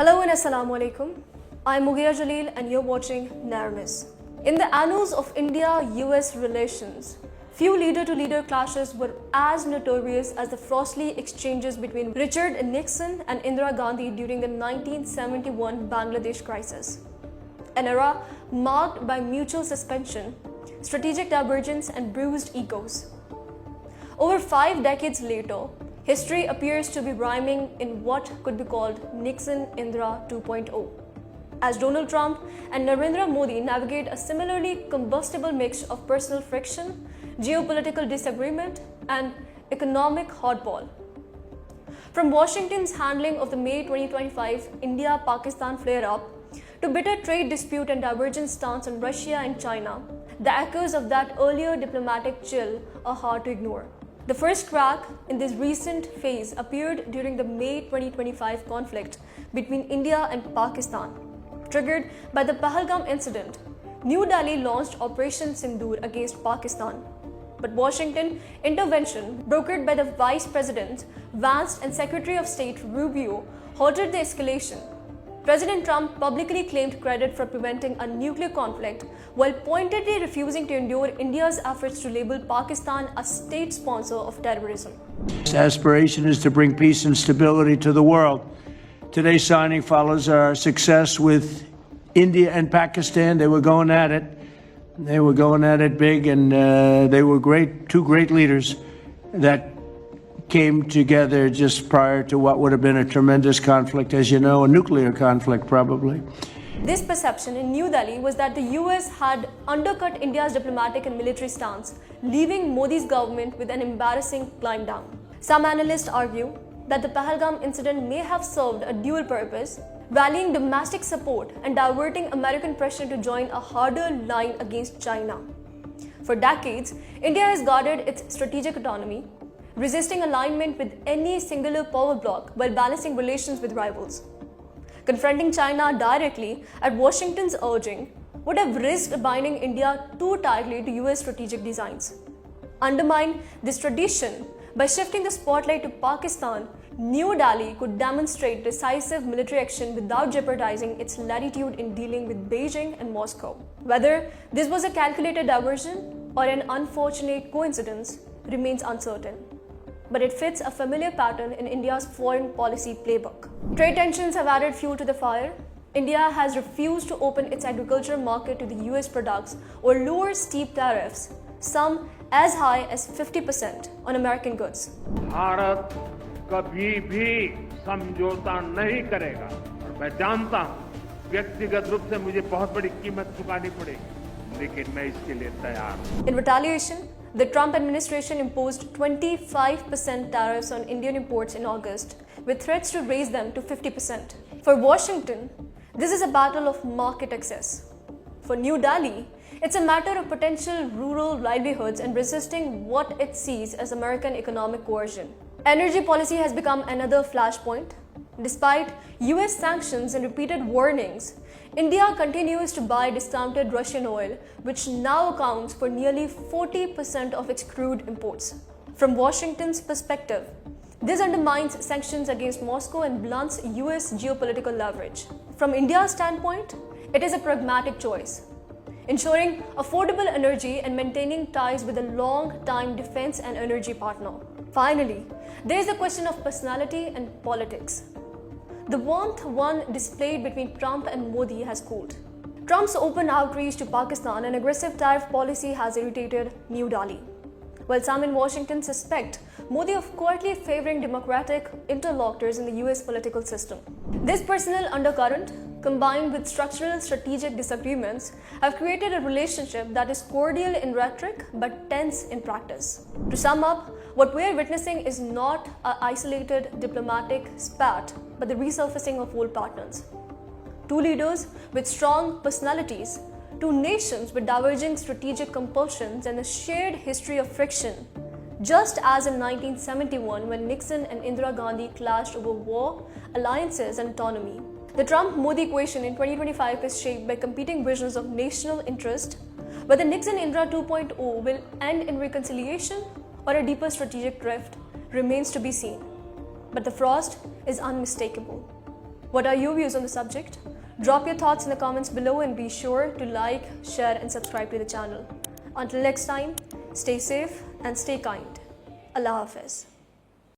Hello and Assalamu Alaikum. I'm Mughira Jalil and you're watching Narmis. In the annals of India-US relations, few leader-to-leader clashes were as notorious as the frosty exchanges between Richard Nixon and Indira Gandhi during the 1971 Bangladesh crisis. An era marked by mutual suspension, strategic divergence and bruised egos. Over 5 decades later, history appears to be rhyming in what could be called Nixon-Indira 2.0. As Donald Trump and Narendra Modi navigate a similarly combustible mix of personal friction, geopolitical disagreement, and economic hardball. From Washington's handling of the May 2025 India-Pakistan flare-up to bitter trade dispute and divergent stance on Russia and China, the echoes of that earlier diplomatic chill are hard to ignore. The first crack in this recent phase appeared during the May 2025 conflict between India and Pakistan. Triggered by the Pahalgam incident, New Delhi launched Operation Sindoor against Pakistan. But Washington intervention, brokered by the Vice President Vance and Secretary of State Rubio, halted the escalation. President Trump publicly claimed credit for preventing a nuclear conflict while pointedly refusing to endure India's efforts to label Pakistan a state sponsor of terrorism. Its aspiration is to bring peace and stability to the world. Today's signing follows our success with India and Pakistan. They were going at it. They were going at it big, and they were two great leaders that came together just prior to what would have been a tremendous conflict, as you know, a nuclear conflict probably. This perception in New Delhi was that the US had undercut India's diplomatic and military stance, leaving Modi's government with an embarrassing climb down. Some analysts argue that the Pahalgam incident may have served a dual purpose, rallying domestic support and diverting American pressure to join a harder line against China. For decades, India has guarded its strategic autonomy, resisting alignment with any singular power bloc while balancing relations with rivals. Confronting China directly at Washington's urging would have risked binding India too tightly to US strategic designs. Undermine this tradition by shifting the spotlight to Pakistan, New Delhi could demonstrate decisive military action without jeopardizing its latitude in dealing with Beijing and Moscow. Whether this was a calculated diversion or an unfortunate coincidence remains uncertain, but it fits a familiar pattern in India's foreign policy playbook. Trade tensions have added fuel to the fire. India has refused to open its agricultural market to the US products or lower steep tariffs, some as high as 50% on American goods. Bharat कभी भी समझौता नहीं करेगा और मैं जानता हूं व्यक्तिगत रूप से मुझे बहुत बड़ी कीमत चुकानी पड़ेगी, लेकिन मैं इसके लिए तैयार हूं. In retaliation, the Trump administration imposed 25% tariffs on Indian imports in August, with threats to raise them to 50%. For Washington, this is a battle of market access. For New Delhi, it's a matter of potential rural livelihoods and resisting what it sees as American economic coercion. Energy policy has become another flashpoint. Despite US sanctions and repeated warnings, India continues to buy discounted Russian oil, which now accounts for nearly 40% of its crude imports. From Washington's perspective, this undermines sanctions against Moscow and blunts US geopolitical leverage. From India's standpoint, it is a pragmatic choice, ensuring affordable energy and maintaining ties with a long-time defense and energy partner. Finally, there is the question of personality and politics. The warmth one displayed between Trump and Modi has cooled. Trump's open outreach to Pakistan and aggressive tariff policy has irritated New Delhi, while some in Washington suspect Modi of quietly favoring democratic interlocutors in the US political system. This personal undercurrent, combined with structural strategic disagreements, have created a relationship that is cordial in rhetoric but tense in practice. To sum up, what we are witnessing is not an isolated diplomatic spat, but the resurfacing of old patterns. Two leaders with strong personalities, two nations with diverging strategic compulsions and a shared history of friction, just as in 1971 when Nixon and Indira Gandhi clashed over war, alliances and autonomy. The Trump-Modi equation in 2025 is shaped by competing visions of national interest. Whether Nixon-Indira 2.0 will end in reconciliation or a deeper strategic drift remains to be seen. But the frost is unmistakable. What are your views on the subject? Drop your thoughts in the comments below and be sure to like, share and subscribe to the channel. Until next time, stay safe and stay kind. Allah Hafiz.